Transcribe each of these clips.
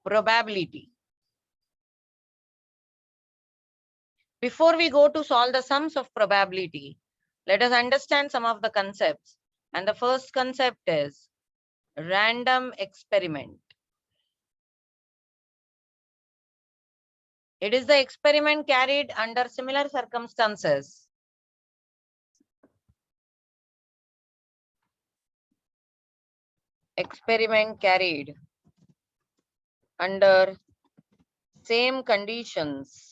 probability. Before we go to solve the sums of probability, let us understand some of the concepts. And the first concept is random experiment. It is the experiment carried under similar circumstances. Experiment carried under same conditions,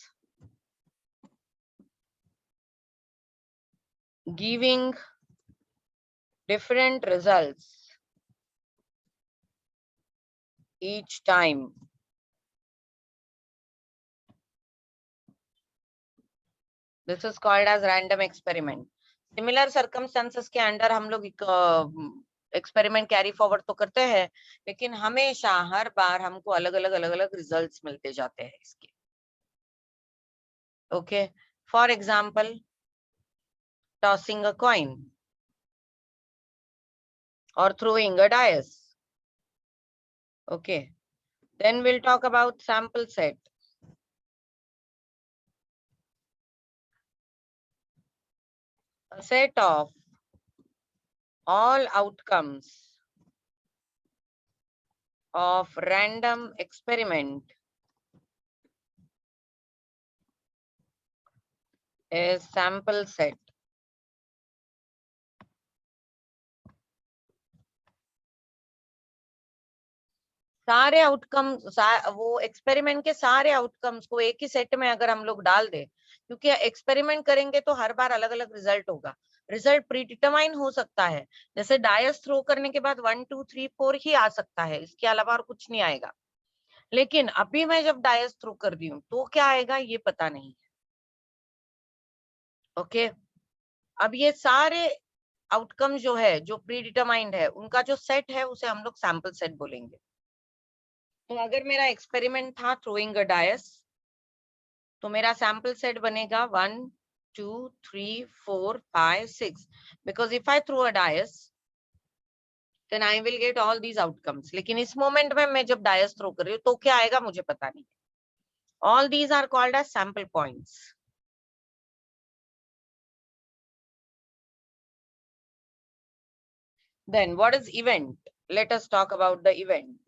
giving different results each time. This is called as random experiment. Similar circumstances के under हम लोग experiment carry forward तो करते हैं, लेकिन हमेशा हर बार हमको अलग अलग रिजल्ट्स मिलते जाते हैं इसके. Okay, for example tossing a coin or throwing a dice. Okay, then we'll talk about sample set. A set of all outcomes of random experiment is sample set. सारे आउटकम्स, वो एक्सपेरिमेंट के सारे outcomes को एक ही set में अगर हम लोग डाल दे, क्योंकि एक्सपेरिमेंट करेंगे तो हर बार अलग अलग रिजल्ट होगा. रिजल्ट प्री डिटरमाइन हो सकता है, जैसे डायस थ्रो करने के बाद 1 2 3 4 ही आ सकता है, इसके अलावा और कुछ नहीं आएगा. लेकिन अभी मैं जब डायस थ्रो कर रही हूँ तो क्या आएगा ये पता नहीं है. ओके, अब ये सारे आउटकम जो है, जो प्री डिटरमाइंड है, उनका जो सेट है उसे हम लोग सैंपल सेट बोलेंगे. तो अगर मेरा एक्सपेरिमेंट था थ्रोइंग अ डायस, तो मेरा सैंपल सेट बनेगा 1 2 3 4 5 6, because if I throw a dice then I will get all these outcomes. लेकिन इस मोमेंट में मैं जब डायस थ्रो कर रही हूँ तो क्या आएगा मुझे पता नहीं. All these are called as sample points. Then what is event? Let us talk about the event.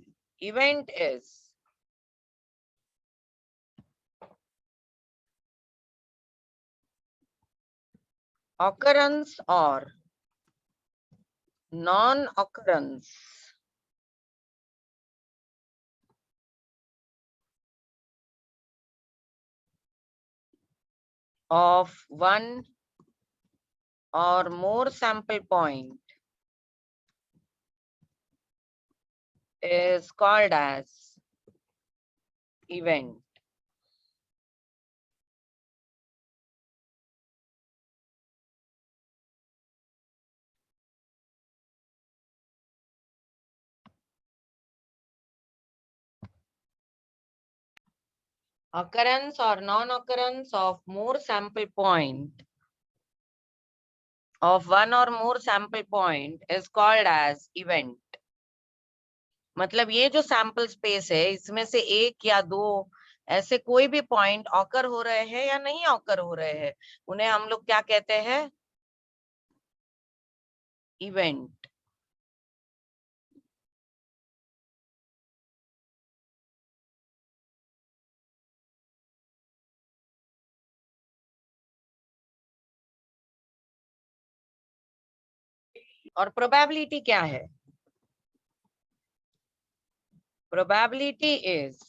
Event is occurrence or non-occurrence of one or more sample point is called as event. Occurrence or non-occurrence of more sample point of one or more sample point is called as event. मतलब ये जो sample space है, इसमें से एक या दो ऐसे कोई भी पॉइंट ऑकर हो रहे हैं या नहीं ऑकर हो रहे हैं, उन्हें हम लोग क्या कहते हैं? इवेंट. और प्रोबेबिलिटी क्या है? Probability is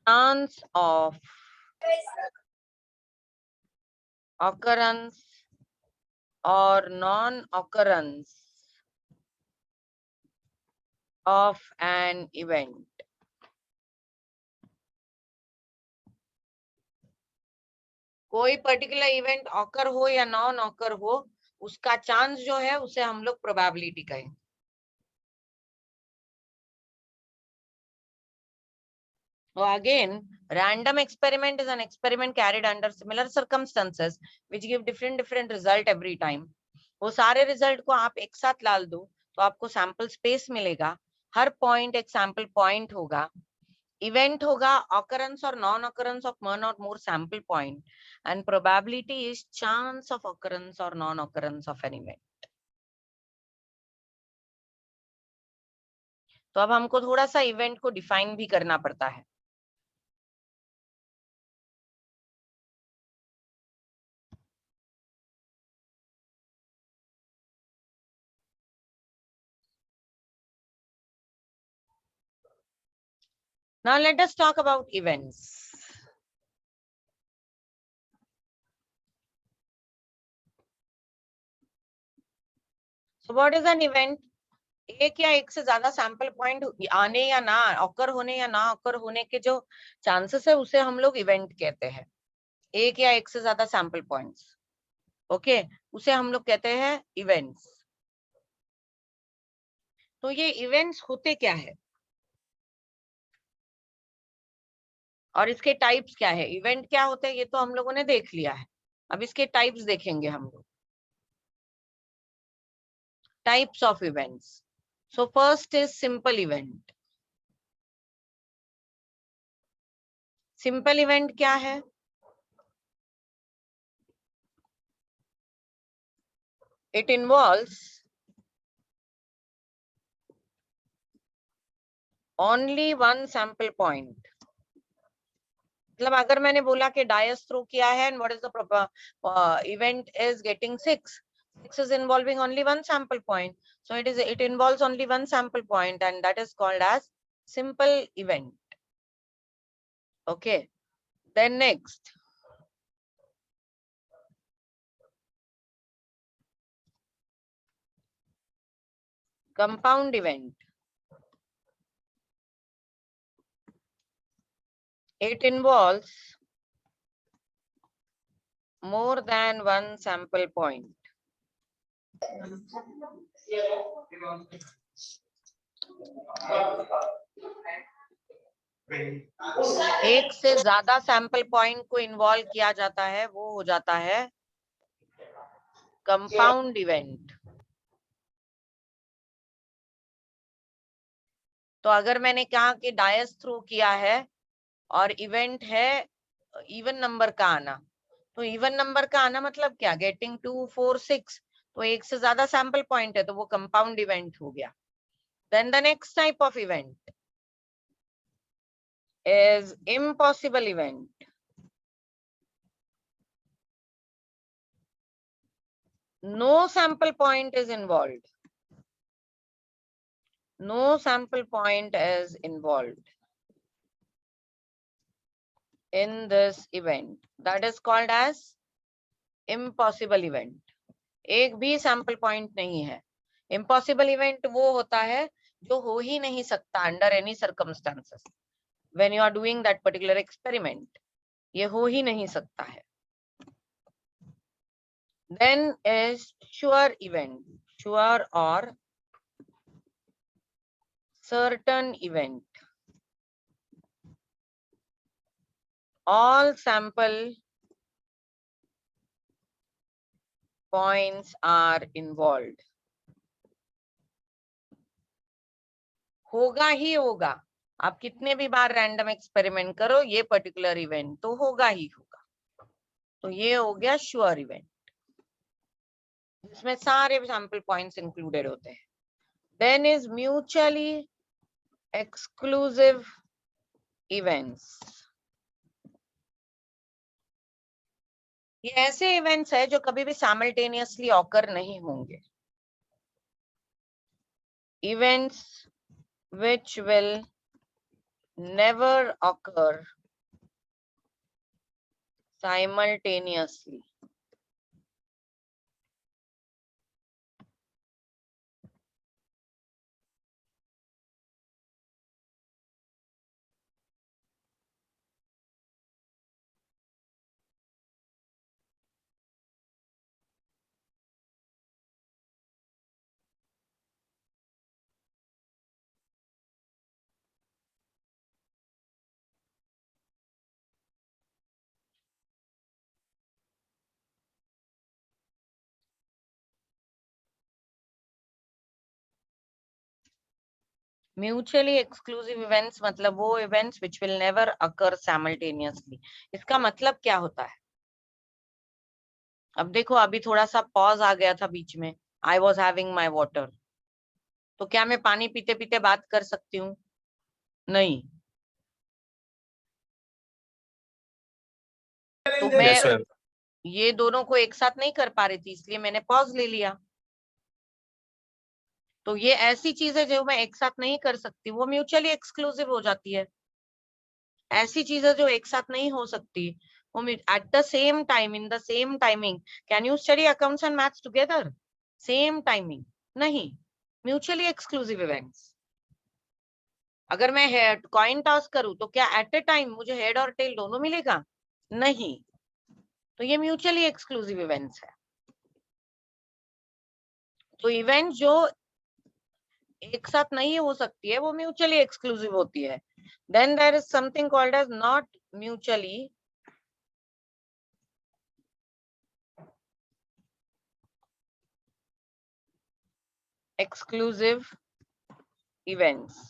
chance of occurrence or non-occurrence of an event. कोई पर्टिकुलर इवेंट ऑकर हो या नॉन ऑकर हो, उसका चांस जो है उसे हम लोग प्रोबेबिलिटी कहें. So again, random experiment is an experiment carried under similar circumstances which give different result every time. वो सारे रिजल्ट को आप एक साथ डाल दो तो आपको सैंपल स्पेस मिलेगा. हर पॉइंट एक सैंपल पॉइंट होगा, इवेंट होगा occurrence or non-occurrence of one or more sample point, and probability is chance of occurrence or non-occurrence of an event. तो अब हमको थोड़ा सा इवेंट को डिफाइन भी करना पड़ता है। Now let us talk about events. So what is an event? एक या एक से ज्यादा सैंपल पॉइंट आने या ना ऑकर होने या ना ऑकर होने के जो चांसेस है उसे हम लोग इवेंट कहते हैं। एक या एक से ज्यादा सैंपल पॉइंट्स, ओके, उसे हम लोग कहते हैं इवेंट्स। तो ये इवेंट्स होते क्या है और इसके टाइप्स क्या है? इवेंट क्या होते हैं ये तो हम लोगों ने देख लिया है, अब इसके टाइप्स देखेंगे हम लोग। Types of events. So first is simple event. Simple event क्या है? It involves only one sample point. मतलब अगर मैंने बोला कि डायस थ्रो किया है and what is the event is getting 6 is involving only one sample point, so it involves only one sample point and that is called as simple event. Okay, then next, compound event. It involves more than one sample point. एक से ज्यादा sample point को involve किया जाता है, वो हो जाता है कंपाउंड इवेंट। तो अगर मैंने कहा कि डायस थ्रो किया है और इवेंट है इवन नंबर का आना, तो इवन नंबर का आना मतलब क्या? गेटिंग 2 4 6, तो एक से ज्यादा सैंपल पॉइंट है तो वो कंपाउंड इवेंट हो गया। Then the next type of event is impossible event. No sample point is involved. No sample point is involved in this event. That is called as impossible event. एक भी sample point नहीं है। Impossible event वो होता है जो हो ही नहीं सकता under any circumstances when you are doing that particular experiment, ये हो ही नहीं सकता है। Then is sure event, sure or certain event. All sample points are involved. होगा ही होगा, आप कितने भी बार रैंडम एक्सपेरिमेंट करो, ये पर्टिकुलर इवेंट तो होगा ही होगा। तो ये हो गया श्योर इवेंट, जिसमें सारे सैंपल पॉइंट्स इंक्लूडेड होते हैं। Then is mutually exclusive events. ये ऐसे इवेंट्स है जो कभी भी साइमल्टेनियसली ऑकर नहीं होंगे। Events which will never occur simultaneously. Mutually exclusive events मतलब वो events which will never occur simultaneously. इसका मतलब क्या होता है? अब देखो, अभी थोड़ा सा पॉज आ गया था बीच में, I was having my water, तो क्या मैं पानी पीते पीते बात कर सकती हूँ? नहीं। तो मैं Yes, ma'am. ये दोनों को एक साथ नहीं कर पा रही थी, इसलिए मैंने पॉज ले लिया। तो ये ऐसी चीजें जो मैं एक साथ नहीं कर सकती वो म्यूचुअली एक्सक्लूसिव हो जाती है। ऐसी चीजें जो एक साथ नहीं हो सकती वो at the same time, in the same timing, can you study accounts and maths together? Same timing नहीं, म्यूचुअली एक्सक्लूसिव इवेंट्स। अगर मैं कॉइन टॉस करूं तो क्या एट ए टाइम मुझे हेड और टेल दोनों मिलेगा? नहीं। तो ये म्यूचुअली एक्सक्लूसिव इवेंट्स है। तो इवेंट जो एक साथ नहीं हो सकती है वो म्यूचुअली एक्सक्लूसिव होती है। Then there is something called as not mutually exclusive events.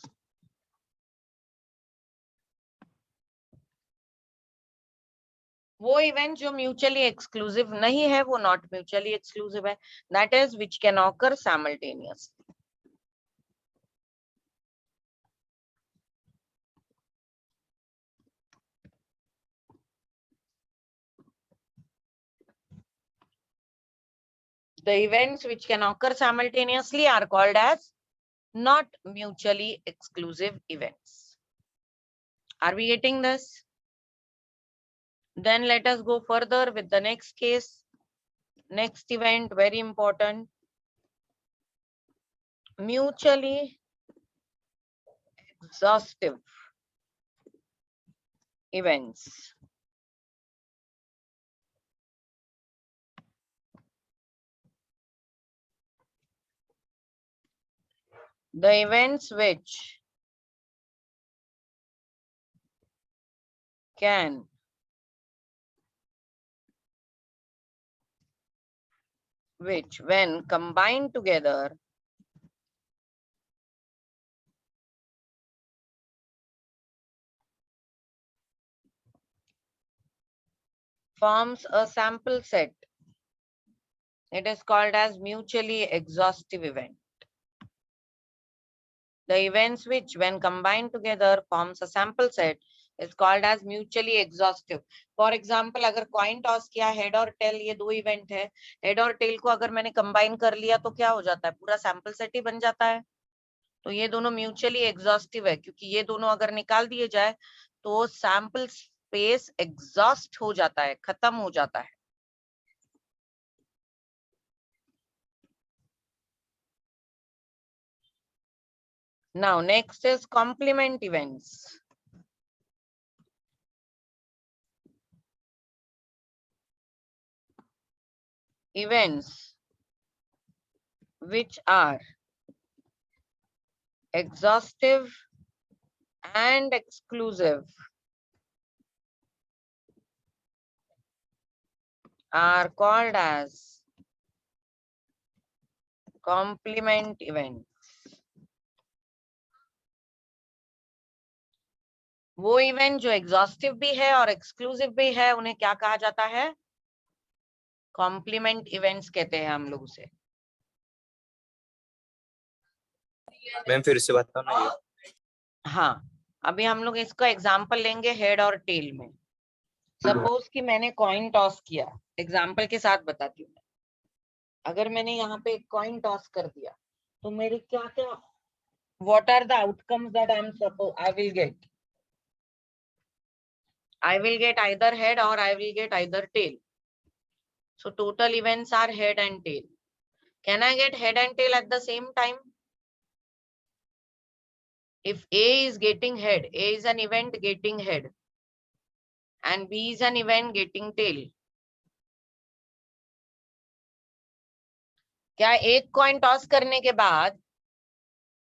वो इवेंट जो म्यूचुअली एक्सक्लूसिव नहीं है वो नॉट म्यूचुअली एक्सक्लूसिव है, that is which can occur simultaneously. The events which can occur simultaneously are called as not mutually exclusive events. Are we getting this? Then let us go further with the next case. Next event, very important. Mutually exhaustive events. The events which can which when combined together forms a sample set. It is called as mutually exhaustive event. The events which when combined together forms a sample set is called as mutually exhaustive. For example, अगर coin toss किया head और tail, ये दो event है, head और tail को अगर मैंने combine कर लिया तो क्या हो जाता है? पूरा sample set ही बन जाता है। तो ये दोनों म्यूचुअली एग्जॉस्टिव है, क्योंकि ये दोनों अगर निकाल दिए जाए तो सैंपल स्पेस एग्जॉस्ट हो जाता है, खत्म हो जाता है। Now next is complement events. Events which are exhaustive and exclusive are called as complement events. वो इवेंट जो एग्जॉस्टिव भी है और एक्सक्लूसिव भी है उन्हें क्या कहा जाता है? कॉम्प्लीमेंट इवेंट्स कहते हैं हम लोग उसे। मैम फिर से बताना ये। हाँ, अभी हम लोग इसका एग्जाम्पल लेंगे हेड और टेल में। सपोज कि मैंने कॉइन टॉस किया, एग्जाम्पल के साथ बताती हूँ। अगर मैंने यहाँ पे कॉइन टॉस कर दिया तो मेरे क्या क्या, what are the outcomes that I am suppose I will get? I will get either head or I will get either tail. So total events are head and tail. Can I get head and tail at the same time? If A is getting head, A is an event getting head, and B is an event getting tail. क्या एक coin toss करने के बाद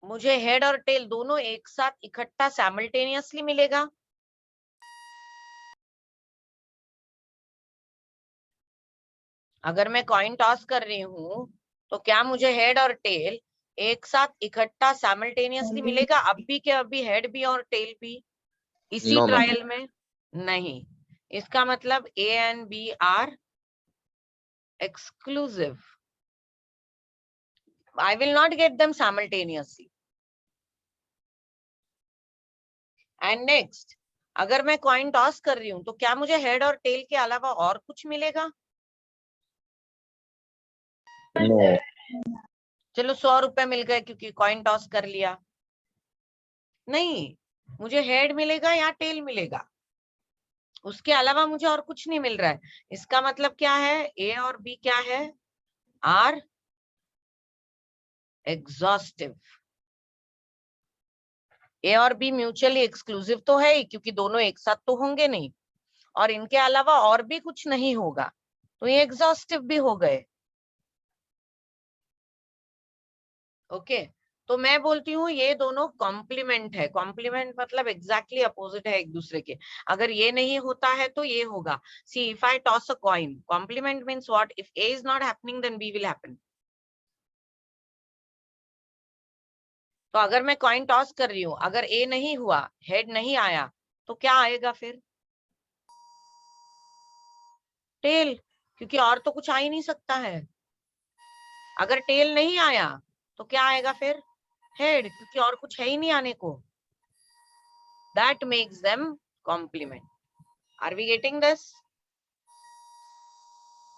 मुझे head और tell दोनों एक साथ इकट्ठा साइमल्टेनियसली मिलेगा? अगर मैं कॉइन टॉस कर रही हूं तो क्या मुझे हेड और टेल एक साथ इकट्ठा साइमल्टेनियसली मिलेगा अभी के अभी हेड भी और टेल भी इसी No, ma'am. ट्रायल में? नहीं, इसका मतलब A and B are exclusive. I will not get them simultaneously. And next, अगर मैं कॉइन टॉस कर रही हूं तो क्या मुझे हेड और टेल के अलावा और कुछ मिलेगा? No. चलो 100 रुपए मिल गए क्योंकि कॉइन टॉस कर लिया। नहीं, मुझे हेड मिलेगा या टेल मिलेगा, उसके अलावा मुझे और कुछ नहीं मिल रहा है। इसका मतलब क्या है? ए और बी क्या है? Are exhaustive. ए और बी म्यूचुअली एक्सक्लूसिव तो है ही, क्योंकि दोनों एक साथ तो होंगे नहीं, और इनके अलावा और भी कुछ नहीं होगा, तो ये एग्जॉस्टिव भी हो गए। ओके, तो मैं बोलती हूँ ये दोनों कॉम्प्लीमेंट है। कॉम्प्लीमेंट मतलब एग्जैक्टली अपोजिट है एक दूसरे के। अगर ये नहीं होता है तो ये होगा। See if I toss a coin, complement means what? If A is not happening then B will happen. तो अगर मैं कॉइन टॉस कर रही हूँ, अगर ए नहीं हुआ, हेड नहीं आया, तो क्या आएगा फिर? टेल, क्योंकि और तो कुछ आ ही नहीं सकता है। अगर टेल नहीं आया तो क्या आएगा फिर? हेड, क्योंकि और कुछ है ही नहीं आने को। That makes them complement. Are we getting this?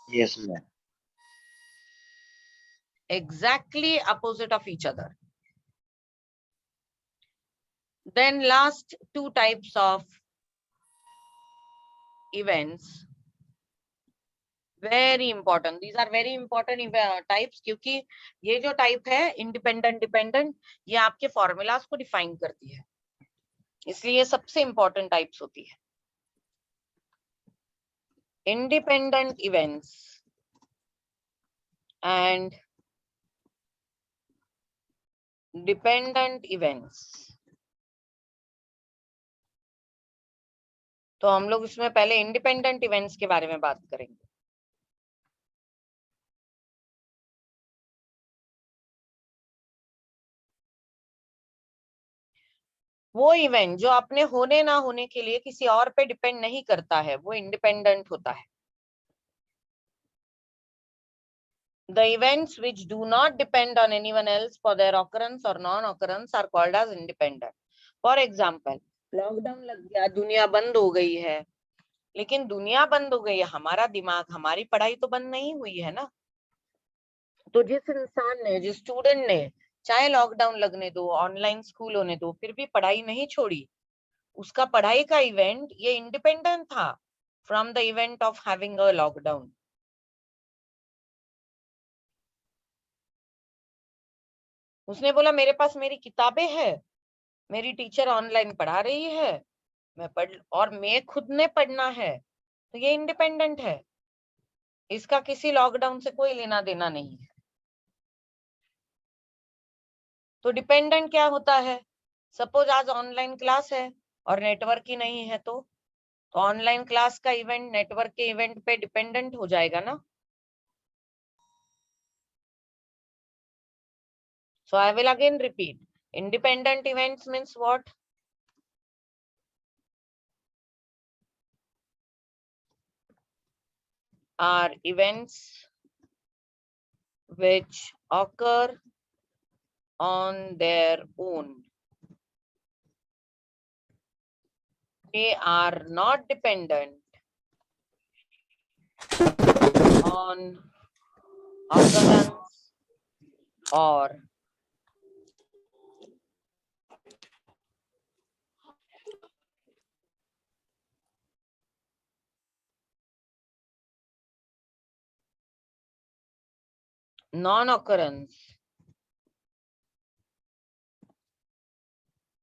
Yes, ma'am. Exactly opposite of each other. Then last two types of events, very important. These are very important types, क्योंकि ये जो टाइप है इंडिपेंडेंट डिपेंडेंट, ये आपके formulas को define करती है, इसलिए ये सबसे इंपॉर्टेंट टाइप्स होती है। Independent events and dependent events. तो हम लोग इसमें पहले इंडिपेंडेंट इवेंट्स के बारे में बात करेंगे। वो इवेंट जो अपने होने ना होने के लिए किसी और पे डिपेंड नहीं करता है, वो इंडिपेंडेंट होता है। The events which do not depend on anyone else for their occurrence or non-occurrence are called as independent. For example, lockdown लग गया, दुनिया बंद हो गई है, लेकिन दुनिया बंद हो गई है, हमारा दिमाग, हमारी पढ़ाई तो बंद नहीं हुई है ना। तो जिस इंसान ने, जिस स्टूडेंट ने, चाहे लॉकडाउन लगने दो, ऑनलाइन स्कूल होने दो, फिर भी पढ़ाई नहीं छोड़ी, उसका पढ़ाई का इवेंट ये इंडिपेंडेंट था from the event of having a lockdown. उसने बोला मेरे पास मेरी किताबें हैं, मेरी टीचर ऑनलाइन पढ़ा रही है, मैं पढ़, और मैं खुद ने पढ़ना है, तो ये इंडिपेंडेंट है, इसका किसी लॉकडाउन से कोई लेना देना नहीं है। तो डिपेंडेंट क्या होता है? सपोज आज ऑनलाइन क्लास है और नेटवर्क ही नहीं है, तो ऑनलाइन क्लास का इवेंट नेटवर्क के इवेंट पे डिपेंडेंट हो जाएगा ना। So I will again repeat, independent events means what? Are events which occur on their own. They are not dependent on occurrence or non-occurrence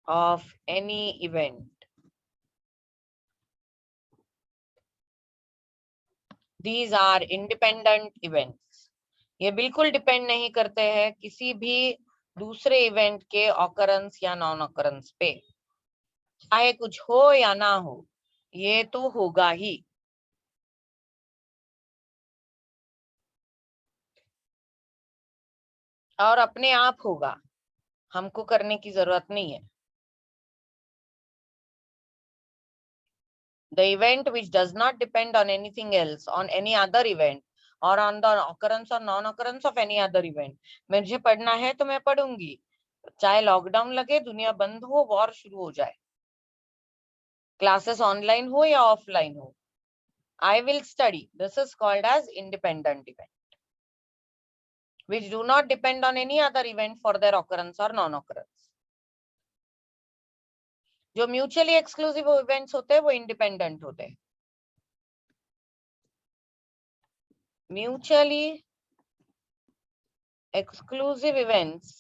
of any event. These are independent events. ये बिल्कुल depend नहीं करते हैं किसी भी दूसरे event के occurrence या नॉन ऑकरेंस पे, चाहे कुछ हो या ना हो, ये तो होगा ही। और अपने आप होगा, हमको करने की जरूरत नहीं है। The event which does not depend on anything else, on any other event, or on the occurrence or non-occurrence of any other event. मुझे पढ़ना है तो मैं पढ़ूंगी, चाहे लॉकडाउन लगे, दुनिया बंद हो, वॉर शुरू हो जाए, क्लासेस ऑनलाइन हो या ऑफलाइन हो, I will study. This is called as independent event, which do not depend on any other event for their occurrence or non-occurrence. जो म्यूचुअली एक्सक्लूसिव इवेंट्स होते हैं वो इंडिपेंडेंट होते हैं। Mutually exclusive events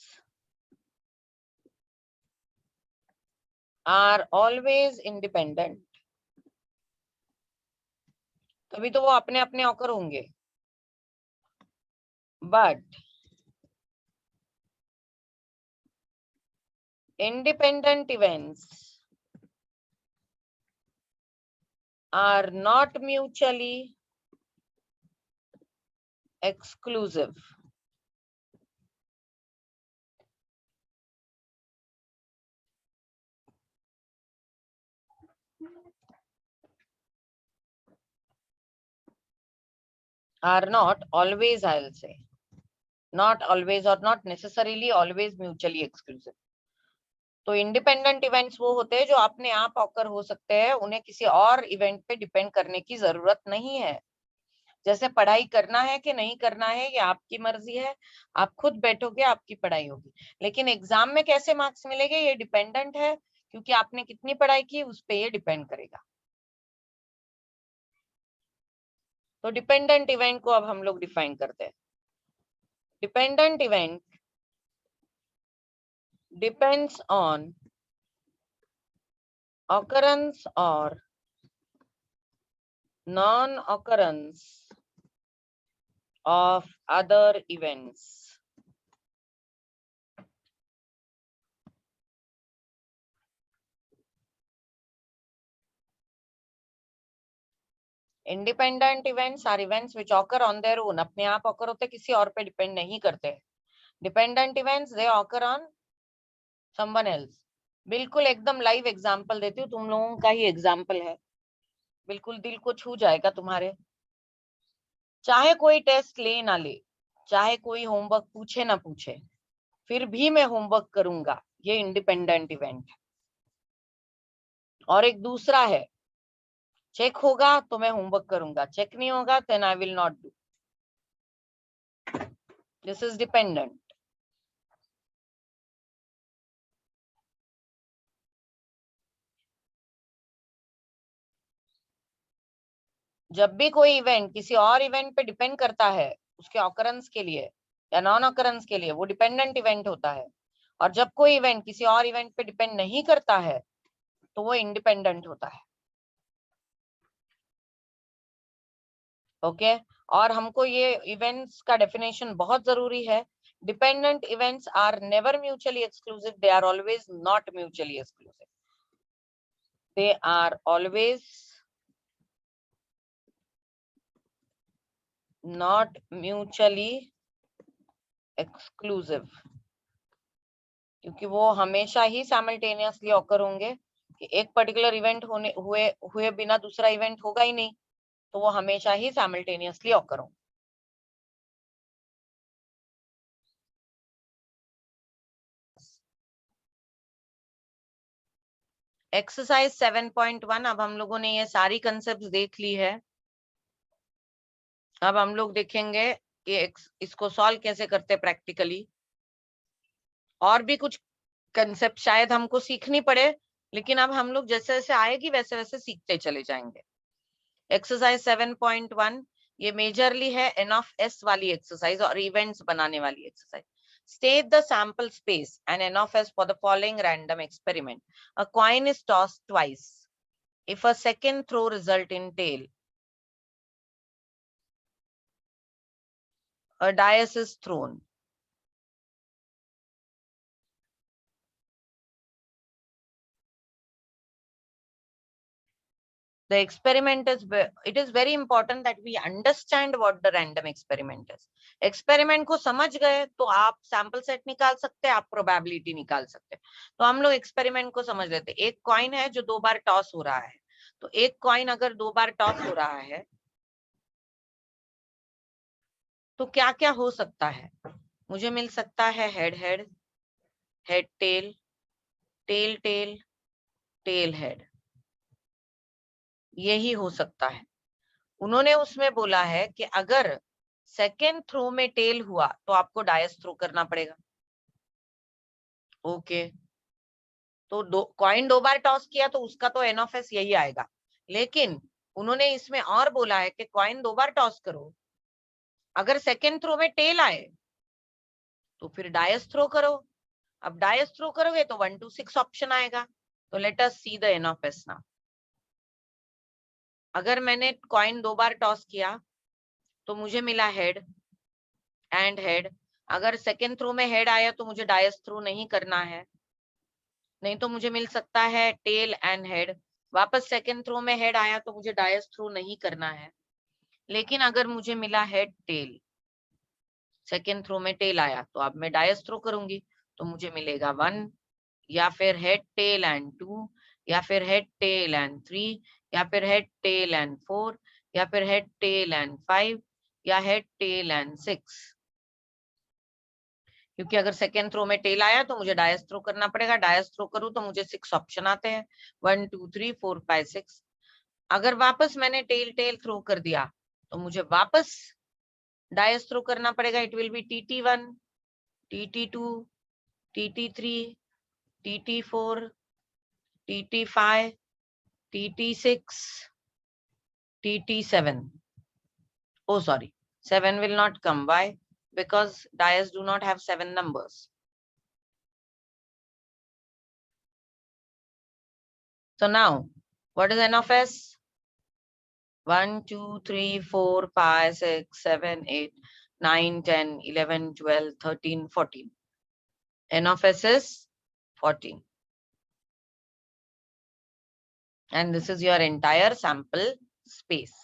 are always independent. तभी तो वो अपने अपने ऑकर होंगे। But independent events are not mutually exclusive. Are not always, I'll say. Not always or not necessarily always mutually exclusive. तो इंडिपेंडेंट इवेंट्स वो होते हैं जो अपने आप ऑकर हो सकते हैं, उन्हें किसी और इवेंट पे डिपेंड करने की जरूरत नहीं है। जैसे पढ़ाई करना है कि नहीं करना है ये आपकी मर्जी है, आप खुद बैठोगे आपकी पढ़ाई होगी, लेकिन एग्जाम में कैसे मार्क्स मिलेंगे ये डिपेंडेंट है, क्योंकि आपने कितनी पढ़ाई की उस पे ये डिपेंड करेगा। तो डिपेंडेंट इवेंट को अब हम लोग डिफाइन करते हैं। Dependent event depends on occurrence or non-occurrence of other events. Independent events are events which occur on their own. अपने आप occur होते, किसी और पे डिपेंड नहीं करते। Dependent events they occur on someone else. बिल्कुल एकदम लाइव एग्जांपल देती हूँ, तुम लोगों का ही एग्जांपल है, बिल्कुल दिल को छू जाएगा तुम्हारे। चाहे कोई टेस्ट ले ना ले, चाहे कोई होमवर्क पूछे ना पूछे, फिर भी मैं होमवर्क करूंगा, ये इंडिपेंडेंट इवेंट है। और एक दूसरा है, चेक होगा तो मैं होमवर्क करूंगा, चेक नहीं होगा then I will not do. This is dependent. जब भी कोई इवेंट किसी और इवेंट पे डिपेंड करता है उसके ऑकरेंस के लिए या नॉन ऑकरेंस के लिए, वो डिपेंडेंट इवेंट होता है। और जब कोई इवेंट किसी और इवेंट पे डिपेंड नहीं करता है तो वो इंडिपेंडेंट होता है। ओके और हमको ये इवेंट्स का डेफिनेशन बहुत जरूरी है। Dependent events are never mutually exclusive, they are always not mutually exclusive, they are always not mutually exclusive, क्योंकि वो हमेशा ही साइमल्टेनियसली ऑकर होंगे कि एक पर्टिकुलर इवेंट हुए बिना दूसरा इवेंट होगा ही नहीं, तो वो हमेशा ही साइमल्टेनियसली ऑकर होंगे। एक्सरसाइज 7.1, अब हम लोगों ने ये सारी कंसेप्ट देख ली है। अब हम लोग देखेंगे कि इसको सॉल्व कैसे करते प्रैक्टिकली। और भी कुछ कंसेप्ट शायद हमको सीखनी पड़े, लेकिन अब हम लोग जैसे जैसे आएगी वैसे वैसे सीखते चले जाएंगे। एक्सरसाइज 7.1 ये मेजरली है एन ऑफ एस वाली एक्सरसाइज और इवेंट्स बनाने वाली exercise. State the sample space and n of s for the following random experiment. A coin is tossed twice. If a second throw result in tail, a dice is thrown. The experiment is, it is very important that we understand what the random experiment is. Experiment को समझ गए तो आप sample set निकाल सकते हैं, आप probability निकाल सकते हैं. तो हम लोग एक्सपेरिमेंट को समझ लेते हैं. एक कॉइन है जो 2 बार टॉस हो रहा है. तो एक कॉइन अगर 2 बार टॉस हो रहा है तो क्या क्या हो सकता है. मुझे मिल सकता है head head, head tail, tail tail, tail head. यही हो सकता है. उन्होंने उसमें बोला है कि अगर सेकेंड थ्रो में टेल हुआ तो आपको डायस थ्रो करना पड़ेगा. ओके. तो कॉइन 2 बार टॉस किया तो उसका तो एन ऑफ एस यही आएगा. लेकिन उन्होंने इसमें और बोला है कि कॉइन 2 बार टॉस करो, अगर सेकेंड थ्रो में टेल आए तो फिर डायस थ्रो करो. अब डायस थ्रो करोगे तो 1 2 6 ऑप्शन आएगा. तो let us see the N of S now. अगर मैंने कॉइन 2 बार टॉस किया तो मुझे मिला हेड एंड हेड. अगर सेकेंड थ्रो में हेड आया तो मुझे डायस थ्रो नहीं करना है, नहीं तो मुझे मिल सकता है टेल एंड हेड. वापस सेकेंड थ्रो में हेड आया तो मुझे डायस थ्रो नहीं करना है. लेकिन अगर मुझे मिला हेड टेल, सेकेंड थ्रो में टेल आया तो अब मैं डायस थ्रो करूंगी तो मुझे मिलेगा 1, या फिर हेड टेल एंड 2, या फिर हेड टेल एंड 3, या फिर हेड टेल एंड 4, या फिर हेड टेल एंड 5, या हेड टेल एंड 6. क्योंकि अगर सेकेंड थ्रो में टेल आया तो मुझे डायस थ्रो करना पड़ेगा. डायस थ्रो करूं तो मुझे 6 ऑप्शन आते हैं, 1 2 3 4 5 6. अगर वापस मैंने टेल टेल थ्रो कर दिया तो मुझे वापस डायस थ्रो करना पड़ेगा. It will be TT1, TT2, TT3, TT4, TT5, TT6, TT7. Oh, sorry, 7 will not come. Why? Because dice do not have 7 numbers. So now, what is n of s? 1 2 3 4 5 6 7 8 9 10 11 12 13 14. N of s is 14. And this is your entire sample space.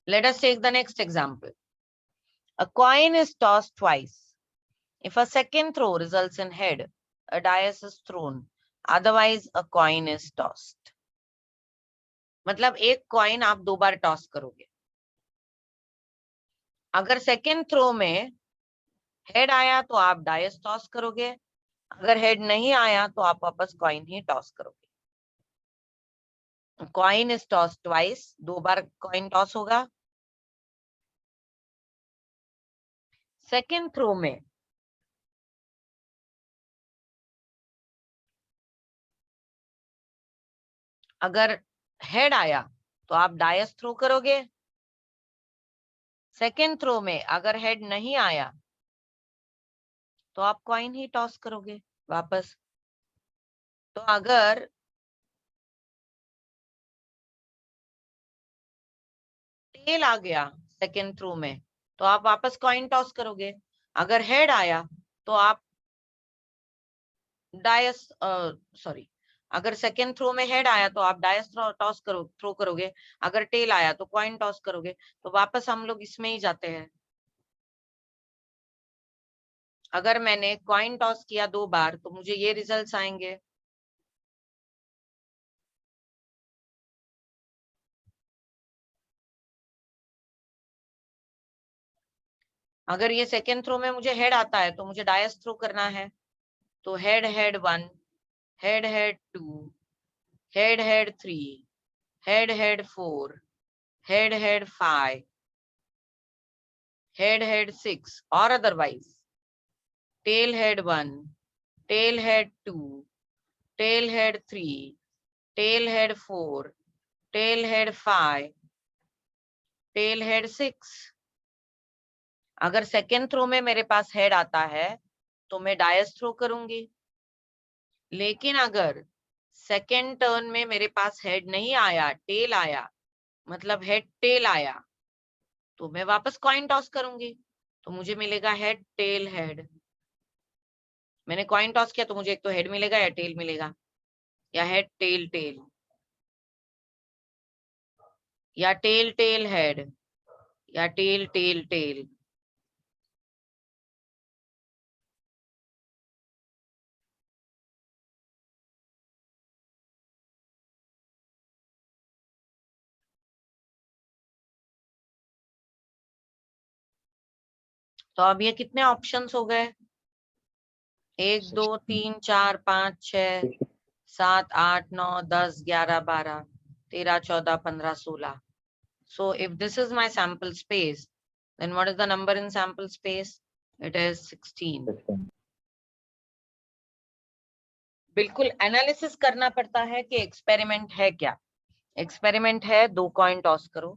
Let us take the next example. A coin is tossed twice. If a second throw results in head, a dice is thrown. Otherwise, a coin is tossed. मतलब एक coin आप 2 बार toss करोगे. अगर second throw में head आया तो आप DISE toss करोगे. अगर हेड नहीं आया तो आप वापस कॉइन ही टॉस करोगे. Coin is toss twice. 2 bar coin toss होगा. सेकेंड थ्रो में अगर हेड आया तो आप डायस थ्रो करोगे. सेकेंड थ्रो में अगर हेड नहीं आया तो आप कॉइन ही टॉस करोगे वापस. तो अगर टेल आ गया सेकेंड थ्रो में तो आप वापस कॉइन टॉस करोगे. अगर हेड आया तो आप डायस सॉरी अगर सेकेंड थ्रो में हेड आया तो आप डायस टॉस थ्रो करोगे. अगर टेल आया तो कॉइन टॉस करोगे. तो वापस हम लोग इसमें ही जाते हैं. अगर मैंने कॉइन टॉस किया 2 बार तो मुझे ये रिजल्ट्स आएंगे. अगर ये सेकेंड थ्रो में मुझे हेड आता है तो मुझे डायस थ्रो करना है. तो head head 1, head head 2, head head 3, head head 4, head head 5, head head 6, और otherwise tail head 1, tail head 2, tail head 3, tail head 4, tail head 5, tail head 6. अगर सेकेंड थ्रो में मेरे पास हेड आता है तो मैं डायस थ्रो करूंगी. लेकिन अगर सेकेंड टर्न में मेरे पास हेड नहीं आया, टेल आया, मतलब हेड टेल आया, तो मैं वापस कॉइन टॉस करूंगी. तो मुझे मिलेगा हेड टेल हेड. मैंने कॉइन टॉस किया तो मुझे एक तो हेड मिलेगा या टेल मिलेगा. या हेड टेल टेल, या टेल टेल हेड, या टेल टेल टेल। तो अब ये कितने ऑप्शंस हो गए? 1 2 3 4 5 6 7 8 9 10 11 12 13 14 15 16। So if this is my sample space, then what is the number in sample space? It is 16. बिल्कुल एनालिसिस करना पड़ता है कि एक्सपेरिमेंट है क्या। एक्सपेरिमेंट है, 2 कॉइन टॉस करो।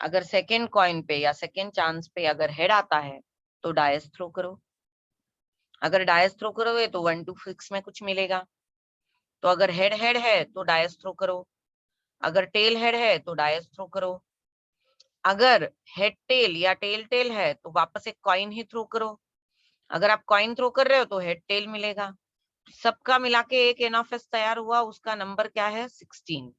अगर सेकेंड कॉइन पे या सेकेंड चांस पे अगर हेड आता है तो डायस थ्रो करो। अगर डायस थ्रो करोगे तो 1 2 6 में कुछ मिलेगा। तो अगर हेड हेड है तो डायस थ्रो करो, अगर टेल हेड है तो डायस थ्रो करो, अगर हेड टेल या टेल टेल है तो वापस एक कॉइन ही थ्रो करो। अगर आप कॉइन थ्रो कर रहे हो तो हेड टेल मिलेगा। सबका मिला के एक एन ऑफ एस तैयार हुआ, उसका नंबर क्या है? 16।